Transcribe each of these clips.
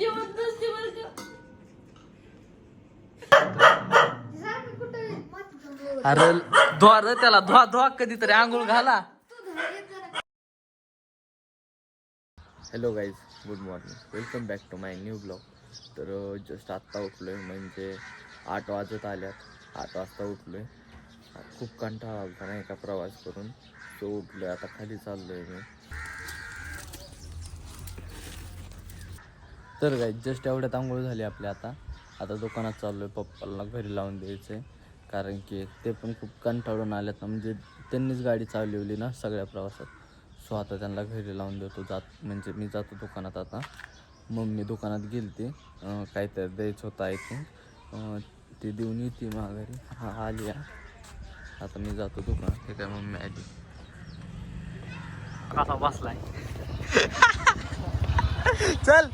जेवत नसते बरं का. अरे धुवा रे त्याला, धुवा धुवा कधीतरी आंघोळ घाला. Hello guys, good morning, welcome back to my new blog. तर जस्ट आत्ता उठलो आहे, म्हणजे 8 वाजत आल्यात. 8 वाजता उठलो आहे. खूप कंटाळा आला नाही का प्रवास करून, तो उठलो आहे. आता खाली चाललो आहे मी. तर गाईज जस्ट एवढ्यात आंघोळ झाली आपली. आता दुकानात चाललो आहे. पप्पाला घरी लावून द्यायचं आहे, कारण की ते पण खूप कंटाळून आल्यात ना, म्हणजे त्यांनीच गाडी चालवली ना सगळ्या प्रवासात. सो आता त्यांना घरी लावून देतो. म्हणजे मी जातो दुकानात आता. मम्मी दुकानात गेली ती काहीतरी द्यायचं होतं आय थिंक, ते देऊन येते माघारी. आली आहे. आता मी जातो दुकानात. ते काय मम्मी आली. कसा बसलाय चल.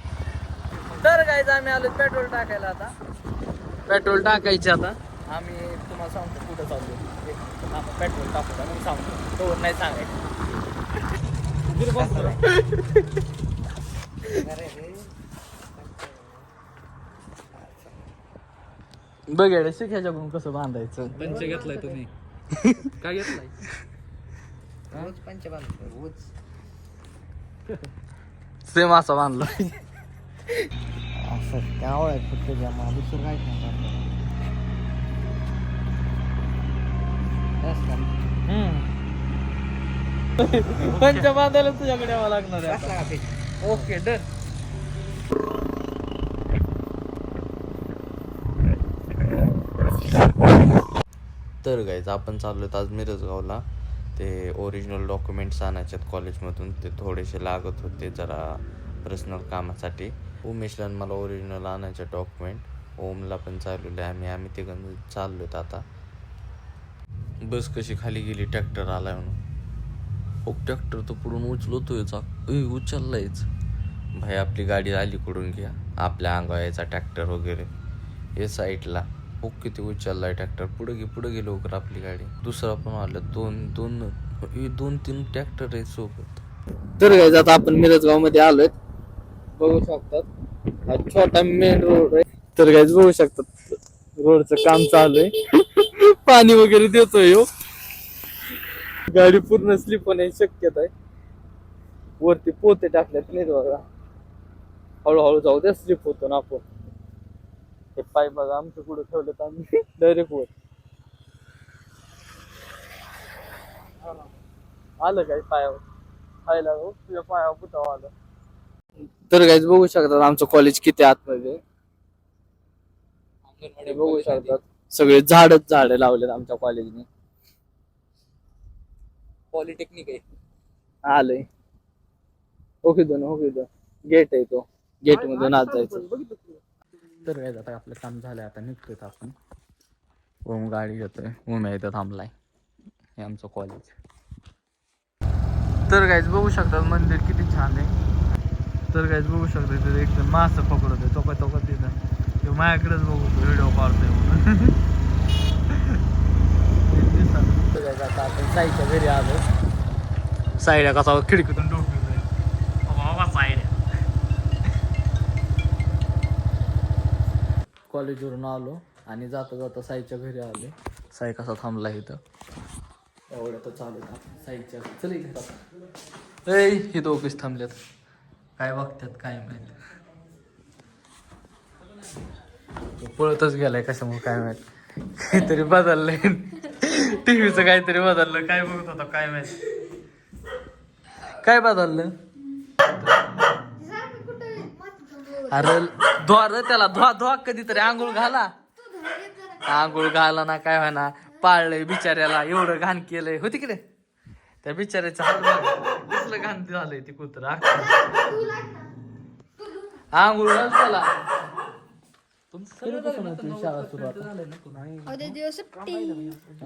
तर गाईज आम्ही आलो पेट्रोल टाकायला. आता पेट्रोल टाकायचे. आता आम्ही तुम्हाला सांगतो कुठं चाललो. पेट्रोल टाकू मग सांगतो, तो नाही सांगायचं. बघ शिक ह्याच्याकडून कसं बांधायचं. पंच घेतलाय तुम्ही. काय घेतलाय? रोज पंच बांधतो रोज. सेम असा बांधला. असं त्यावं आहे फक्त जमा, दुसरं काय नाही. पंच बांधायला तुझ्याकडे यावं लागणार आहे. Okay done. तर गाईज आपण चाललो आज मिरजगावला. ते ओरिजिनल डॉक्युमेंट्स आणायचे आहेत कॉलेजमधून. ते थोडेसे लागत होते जरा पर्सनल कामासाठी. उमेशला मला ओरिजिनल आणायचे डॉक्युमेंट. ओमला पण चालवले आम्ही तिघं चाललो आहेत आता. बस कशी खाली गेली, ट्रॅक्टर आलाय म्हणून. हो ट्रॅक्टर तर पुढून उचलतोय, उचललायच. भाई आपली गाडी आली कुठून घ्या, आपल्या अंगावर यायचा ट्रॅक्टर वगैरे हे साईडला. हो किती उचललाय ट्रॅक्टर. पुढे गे लवकर आपली गाडी. दुसरा पण आलं. दोन तीन ट्रॅक्टर आहे सोबत. तर गाईज आता आपण मिरजगाव मध्ये आलोय. बघू शकतात हा छोटा मेन रोड आहे. तर गाईज बघू शकतात रोडचं काम चालू आहे. पाणी वगैरे देतोय. गाडी पूर्ण स्लिप होण्याची शक्यता आहे. वरती पोते टाकल्यात नाही बघा. हळूहळू जाऊ द्या, स्लिप होतो ना आपण. हे पाय बघा आमचं पुढे ठेवलं आम्ही डायरेक्ट वर आलं काय पायावर. खायला तुझ्या पायावर कुठं आलं. तर गाईज बघू शकतात आमचं कॉलेज किती आतमध्ये. बघू शकतात सगळे झाड लावलेत आमच्या कॉलेजने. पॉलिटेक्निक आहे. आलंय. ओके गेट आहे, तो गेट मधून आत जायचं. तर काय आता आपलं काम झालंय. आता निघतोय आपण. ओम गाडी घेतोय. ओम इथं थांबलाय. हे आमचं कॉलेज. तर गाईज बघू शकतात मंदिर किती छान आहे. तर गाईज बघू शकता तिथे एकदम मासं पकडतोय तो तिथं. तो माझ्याकडेच बघू व्हिडिओ काढतोय म्हणून. आता आपण साईच्या घरी आलो. साईड्या कसा खिडकीतून डोकतोय बाबा. साईड्या कॉलेजवरून आलो आणि जाता साईच्या घरी आले. साई कसा थांबला इथं. एवढं तर चालू साईच्या. चल इथे हे दोघेच थांबल्यात. काय बघतात काय माहित. पळतच गेलाय कशामुळे काय माहित. काहीतरी बदललंय. टीव्हीचं काहीतरी बदललं. काय बघत होता काय माहित. काय बदललं. अरे धुवा रे त्याला, धुवा कधीतरी आंघोळ घाला. आंघोळ घाला ना काय व्हायना. पाळलंय बिचाऱ्याला, एवढं घाण केलंय. हो तिकडे त्या बिचाऱ्याचं कसलं घाण झालंय ते कुत्रं. आंघोळ घाल त्याला. शाळा सुरू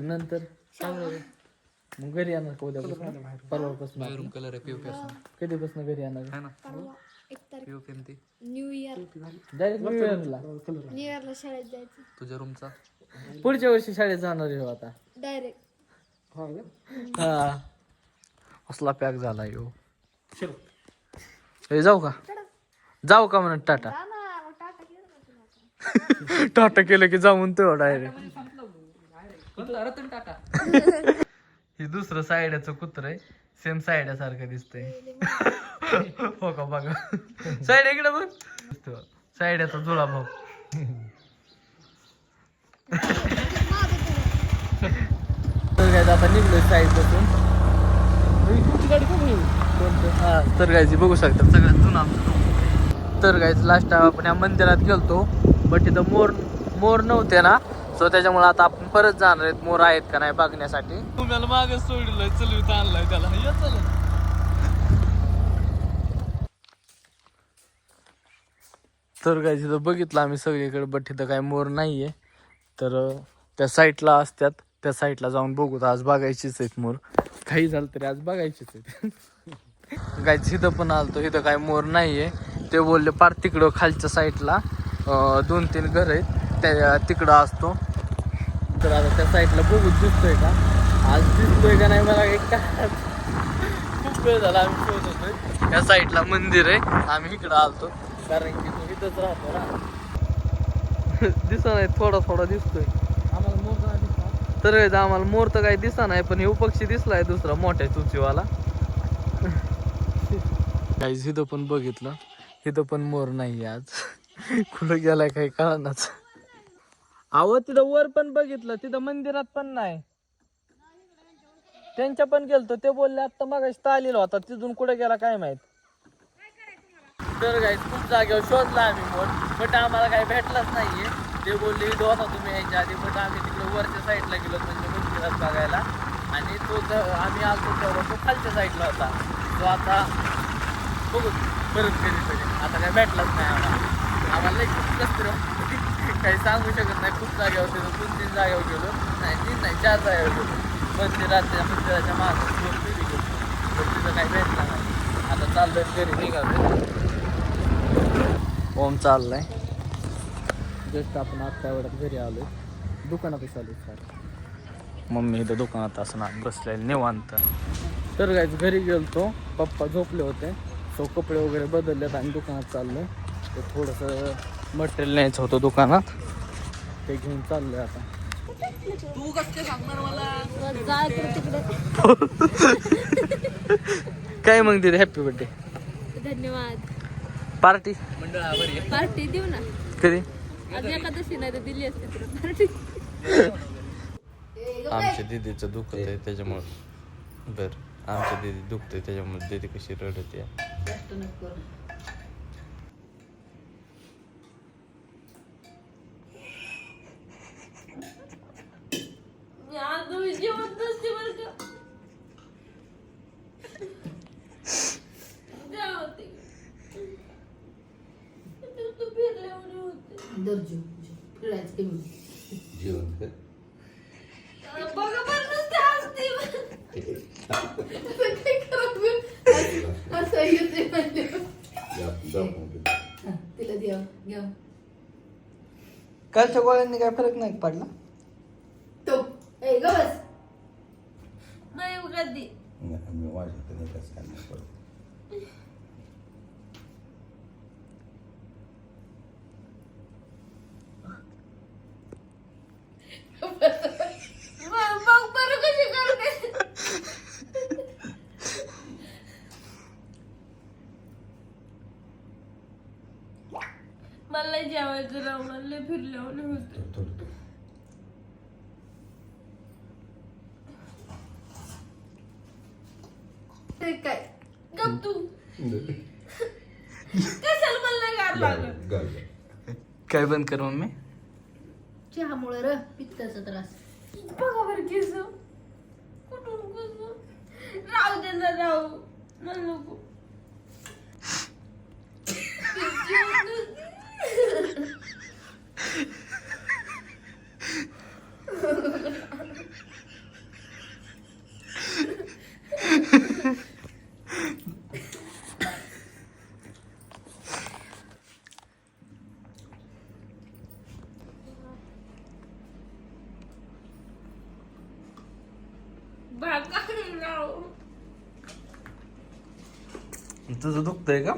नंतर मग घरी येणार का उद्यापासून. परवापासून कलर आहे कधीपासून घरी येणार. न्यू इयर डायरेक्ट न्यू ला शाळेत जायचं. तुझ्या रूमचा पुढच्या वर्षी शाळेत जाणार आहे आता डायरेक्ट. हा असला पॅक झाला यो. जाऊ का. जाऊ का म्हणत टाटा जा ना, मग टाटा केलं का तुला? टाटा केलं की जाऊन तो डायरेक्ट. रतन टाटा. हे दुसरं सायड्याचं कुत्र आहे, सेम सायड्यासारखं दिसतंय. हो का बघा, साईड इकडे बघ, सायड्याचा जुळा भाऊ. तर काय आता निघलोय साईड पासून. हा तर गायची बघू शकता सगळ्यात जुना आमचं. तर गायचं लास्ट टाइम आपण या मंदिरात गेलतो, बट तिथं मोर नव्हते ना, सो त्याच्यामुळे आता आपण परत जाणार आहेत मोर आहेत का नाही बघण्यासाठी. तुम्हाला मागे सोडलंय, चलवीत आणलाय त्याला. तर काय तिथं बघितलं आम्ही सगळीकडे, बट तिथं काय मोर नाहीये. तर त्या साईडला असतात, त्या साईडला जाऊन बघू. आज बघायचीच आहेत मोर, काही झालं तरी आज बघायचीच आहेत. काय तिथं पण आलतो, इथं काय मोर नाहीये. ते बोलले पार तिकडं खालच्या साईडला 2-3 घर आहेत, त्या तिकडं असतो. तर आता त्या साईडला बघू दिसतोय का, आज दिसतोय का नाही मला एक खूप वेळ झाला आम्ही शोधत होतोय. त्या साईडला मंदिर आहे, आम्ही इकडं आलतो कारण की तो इथंच राहतो ना. दिसा नाही, थोडा दिसतोय आम्हाला मोर. तर आम्हाला मोर तर काही दिसा नाही, पण हे पक्षी दिसलाय दुसरा मोठ्या चुचीवाला. काही इथं पण बघितलं, इथं पण मोर नाही आज. कुठं गेलाय काही कळनाच. अहो तिथं वर पण बघितलं, तिथं मंदिरात पण नाही. त्यांच्या पण गेलतो, ते बोलले आता मगाशी आलेला होता, तिथून कुठे गेला काय माहित. तर काय खूप जागेवर शोधला आम्ही मोर, बट आम्हाला काही भेटलाच नाहीये. ते बोलले इथं होता तुम्ही ह्याच्या आधी, बट आम्ही तिकडे वरच्या साईडला गेलो म्हणजे मंदिरात बघायला, आणि तो आम्ही आलतो तेव्हा तो खालच्या साईडला होता. तो आता बघू परत कधीतरी, आता काय भेटलाच नाही आम्हाला लई खूप कसं काही सांगू शकत नाही. खूप जागेवर गेलो, 2-3 जागेवर गेलो, नाही 3 नाही 4 जागेवर गेलो. मंदिराच्या मागं गेलो, पण तिथं काही भेटला नाही. आता चाललोय घरी निघालो. ओम चाललाय, जस्ट आपण आता एवढ्यात घरी आलोय. दुकानातच आलोय सर, मम्मी इथं दुकानात असणार बसलेली निवांत. तर काय घरी गेलतो, पप्पा झोपले होते, सो कपडे वगैरे बदललेत आणि दुकानात चाललोय. तर थोडंसं मटेरियल न्यायचं होतं दुकानात, ते घेऊन चाललोय आता. तू कसं सांगणार मला? जा तिकडे. काय मग तिथे हॅपी बर्थडे धन्यवाद. पार्टी मंडळ आभारी आहे. पार्टी देऊ ना, कधी? आज एकादशी नाही तर दिली असते तुला पार्टी. आमच्या दीदीचं दुखत आहे त्याच्यामुळे. बरं, आमच्या दीदी दुखतंय त्याच्यामुळे दीदी कशी रडते. जेवण नसते बरं का. बघा बरं नुसते हसते. असं येते म्हणजे. तिला द्या घ्या. कालच्या गोळ्यांनी काय फरक नाही पडला. तो ए ग बस. नाही कधी मग बरं कशी करते. मला जेवायचं राव, मला फिरल्यावर होतं. काय गप तू कशाला मला गार लागलं. काय बंद कर मम्मी. चहामुळे र पित्ताचा त्रास. बघा बरं केस कुठून कसं. राहू दे ना, राहू मला नको. तुझं दुखतंय का?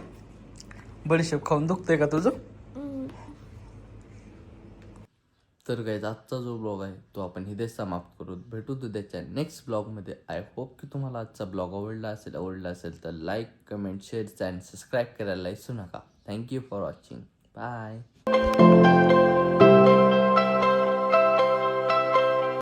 बडीशेप खाऊन दुखतंय का तुझं? तर गाईज आजचा जो ब्लॉग आहे तो आपण इथेच समाप्त करू. भेटू उद्याच्या नेक्स्ट ब्लॉगमध्ये. आय होप की तुम्हाला आजचा ब्लॉग आवडला असेल तर लाईक, कमेंट, शेअर आणि सबस्क्राईब करायला विसरू नका. Thank you for watching. बाय.